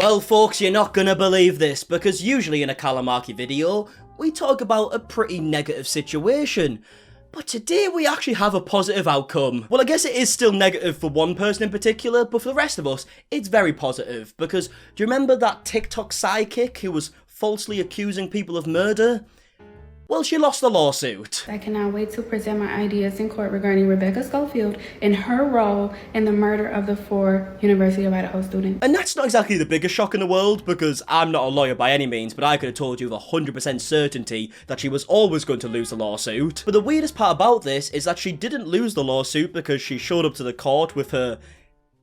Well folks, you're not gonna believe this, because usually in a MARKIE video, we talk about a pretty negative situation. But today we actually have a positive outcome. Well, I guess it is still negative for one person in particular, but for the rest of us, it's very positive. Because, do you remember that TikTok sidekick who was falsely accusing people of murder? Well, she lost the lawsuit. I cannot wait to present my ideas in court regarding Rebecca Schofield and her role in the murder of the 4 University of Idaho students. And that's not exactly the biggest shock in the world, because I'm not a lawyer by any means, but I could have told you with 100% certainty that she was always going to lose the lawsuit. But the weirdest part about this is that she didn't lose the lawsuit because she showed up to the court with her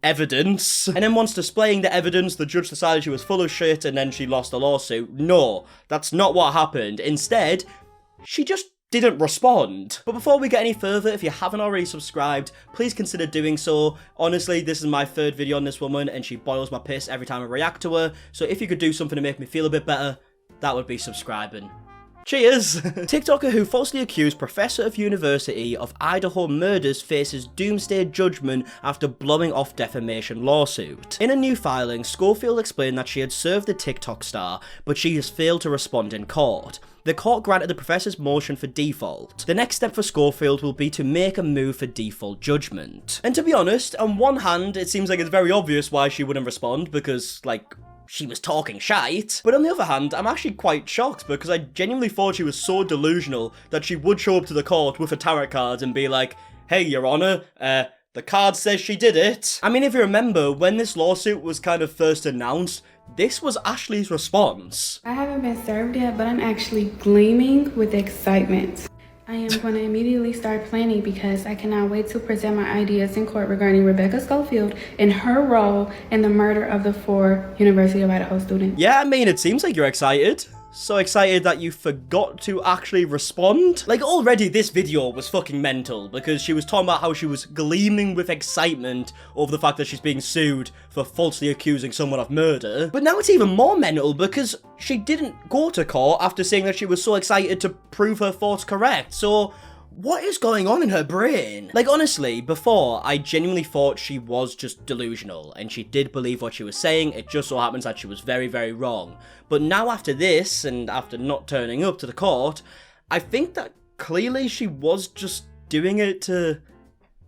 evidence, and then once displaying the evidence, the judge decided she was full of shit and then she lost the lawsuit. No, that's not what happened. Instead, she just didn't respond. But before we get any further, if you haven't already subscribed, please consider doing so. Honestly, this is my 3rd video on this woman and she boils my piss every time I react to her, so if you could do something to make me feel a bit better, that would be subscribing. Cheers! TikToker who falsely accused Professor of University of Idaho murders faces doomsday judgment after blowing off defamation lawsuit. In a new filing, Schofield explained that she had served the TikTok star, but she has failed to respond in court. The court granted the professor's motion for default. The next step for Schofield will be to make a move for default judgment. And to be honest, on one hand, it seems like it's very obvious why she wouldn't respond, because, like, she was talking shite. But on the other hand, I'm actually quite shocked because I genuinely thought she was so delusional that she would show up to the court with a tarot card and be like, "Hey, Your Honor, the card says she did it." I mean, if you remember, when this lawsuit was kind of first announced, this was Ashley's response. I haven't been served yet, but I'm actually gleaming with excitement. I am going to immediately start planning because I cannot wait to present my ideas in court regarding Rebecca Schofield and her role in the murder of the 4 University of Idaho students. Yeah, I mean, it seems like you're excited. So excited that you forgot to actually respond. Like, already this video was fucking mental because she was talking about how she was gleaming with excitement over the fact that she's being sued for falsely accusing someone of murder. But now it's even more mental because she didn't go to court after saying that she was so excited to prove her thoughts correct. So what is going on in her brain? Like, honestly, before, I genuinely thought she was just delusional, and she did believe what she was saying. It just so happens that she was very, very wrong. But now after this, and after not turning up to the court, I think that clearly she was just doing it to,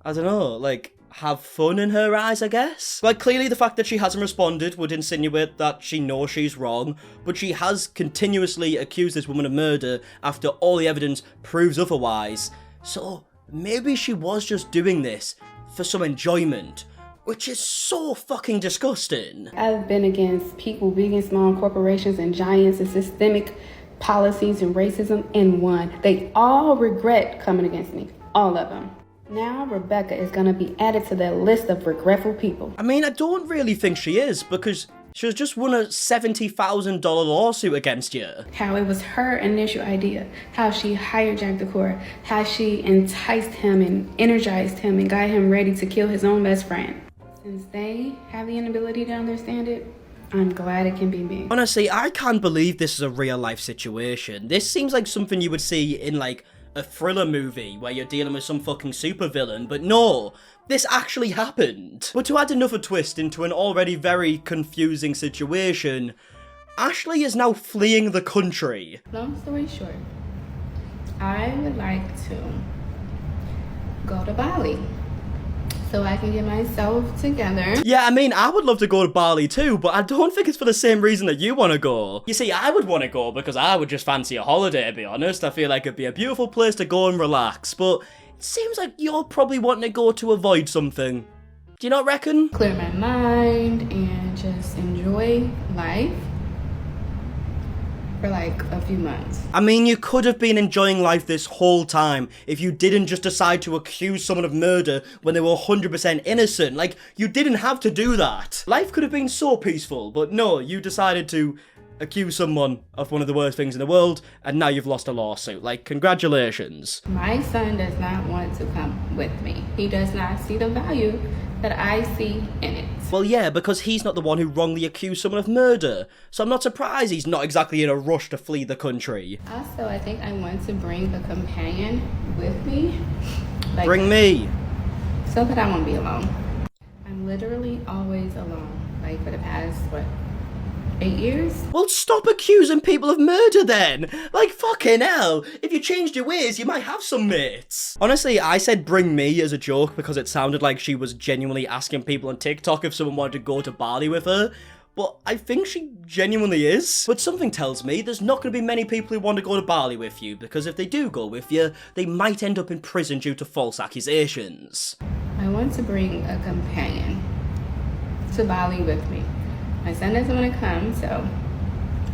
I don't know, like, have fun in her eyes, I guess? Like, clearly the fact that she hasn't responded would insinuate that she knows she's wrong, but she has continuously accused this woman of murder after all the evidence proves otherwise. So, maybe she was just doing this for some enjoyment, which is so fucking disgusting. I've been against people, big and small, corporations and giants and systemic policies and racism and won. They all regret coming against me, all of them. Now Rebecca is going to be added to that list of regretful people. I mean, I don't really think she is, because she has just won a $70,000 lawsuit against you. How it was her initial idea, how she hijacked the court, how she enticed him and energized him and got him ready to kill his own best friend. Since they have the inability to understand it, I'm glad it can be me. Honestly, I can't believe this is a real life situation. This seems like something you would see in, like, a thriller movie where you're dealing with some fucking supervillain, but no, this actually happened. But to add another twist into an already very confusing situation, Ashley is now fleeing the country. Long story short, I would like to go to Bali so I can get myself together. Yeah, I mean, I would love to go to Bali too, but I don't think it's for the same reason that you want to go. You see, I would want to go because I would just fancy a holiday, to be honest. I feel like it'd be a beautiful place to go and relax, but it seems like you're probably wanting to go to avoid something. Do you not reckon? Clear my mind and just enjoy life for like a few months. I mean, you could have been enjoying life this whole time if you didn't just decide to accuse someone of murder when they were 100% innocent. Like, you didn't have to do that. Life could have been so peaceful, but no, you decided to accuse someone of one of the worst things in the world, and now you've lost a lawsuit. Like, congratulations. My son does not want to come with me. He does not see the value that I see in it. Well, yeah, because he's not the one who wrongly accused someone of murder, so I'm not surprised he's not exactly in a rush to flee the country. Also, I think I want to bring a companion with me. Like, bring me. So that I won't be alone. I'm literally always alone. Like for the past, 8 years. Well, stop accusing people of murder then. Like, fucking hell. If you changed your ways, you might have some mates. Honestly, I said bring me as a joke because it sounded like she was genuinely asking people on TikTok if someone wanted to go to Bali with her. But I think she genuinely is. But something tells me there's not going to be many people who want to go to Bali with you, because if they do go with you, they might end up in prison due to false accusations. I want to bring a companion to Bali with me. My son doesn't want to come, so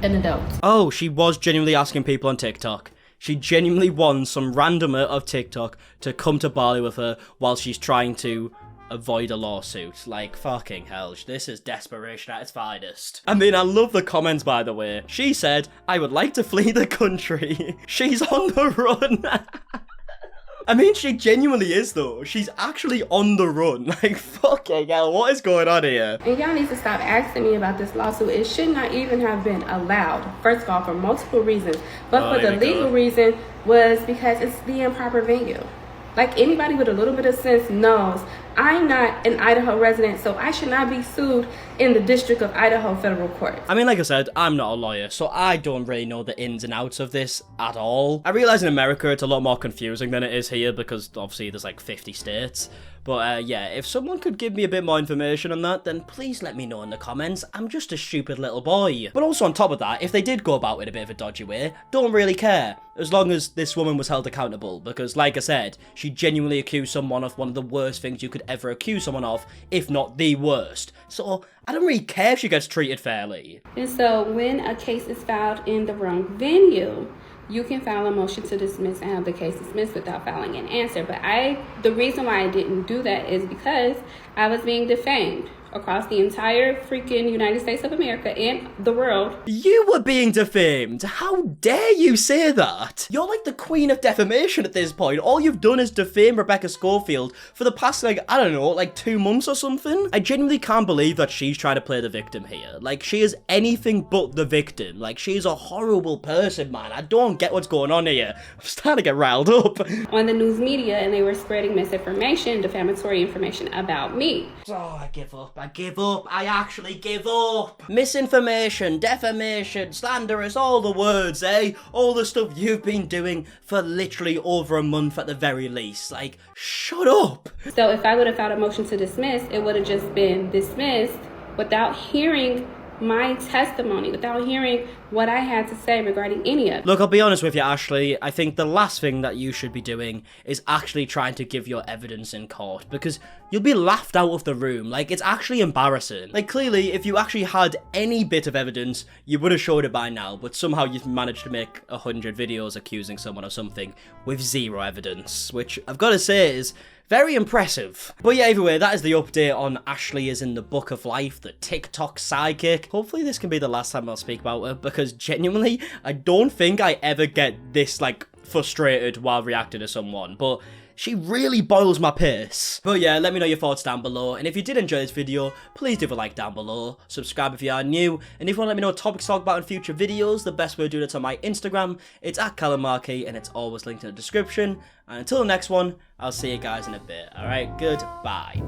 an adult. Oh, she was genuinely asking people on TikTok. She genuinely wants some randomer of TikTok to come to Bali with her while she's trying to avoid a lawsuit. Like, fucking hell, this is desperation at its finest. I mean, I love the comments, by the way. She said, I would like to flee the country. She's on the run. I mean, she genuinely is, though. She's actually on the run. Like, fucking hell, what is going on here? And y'all need to stop asking me about this lawsuit. It should not even have been allowed. First of all, for multiple reasons. But for the legal reason was because it's the improper venue. Like, anybody with a little bit of sense knows I'm not an Idaho resident, so I should not be sued in the District of Idaho Federal Court. I mean, like I said, I'm not a lawyer, so I don't really know the ins and outs of this at all. I realize in America it's a lot more confusing than it is here because obviously there's like 50 states. But yeah, if someone could give me a bit more information on that, then please let me know in the comments. I'm just a stupid little boy. But also on top of that, if they did go about it a bit of a dodgy way, don't really care. As long as this woman was held accountable, because like I said, she genuinely accused someone of one of the worst things you could ever accuse someone of, if not the worst. So I don't really care if she gets treated fairly. And so when a case is filed in the wrong venue, you can file a motion to dismiss and have the case dismissed without filing an answer. But the reason why I didn't do that is because I was being defamed across the entire freaking United States of America and the world. You were being defamed. How dare you say that? You're like the queen of defamation at this point. All you've done is defame Rebecca Schofield for the past, like, I don't know, like 2 months or something. I genuinely can't believe that she's trying to play the victim here. Like, she is anything but the victim. Like, she's a horrible person, man. I don't get what's going on here. I'm starting to get riled up. On the news media, and they were spreading misinformation, defamatory information about me. Oh, I give up. I give up. I actually give up. Misinformation, defamation, slanderous, all the words, eh? All the stuff you've been doing for literally over a month at the very least. Like, shut up. So if I would have filed a motion to dismiss, it would have just been dismissed without hearing my testimony, without hearing what I had to say regarding any of it. Look, I'll be honest with you, Ashley. I think the last thing that you should be doing is actually trying to give your evidence in court, because you'll be laughed out of the room. Like, it's actually embarrassing. Like, clearly, if you actually had any bit of evidence, you would have showed it by now, but somehow you've managed to make 100 videos accusing someone of something with zero evidence, which I've got to say is very impressive. But yeah, either way, that is the update on Ashley is in the Book of Life, the TikTok sidekick. Hopefully this can be the last time I'll speak about her, because genuinely, I don't think I ever get this, like, frustrated while reacting to someone, but she really boils my piss. But yeah, let me know your thoughts down below, and if you did enjoy this video, please leave a like down below, subscribe if you are new, and if you want to let me know topics to talk about in future videos, the best way to do it is on my Instagram. It's at MARKIE, and it's always linked in the description. And until the next one, I'll see you guys in a bit. Alright, goodbye.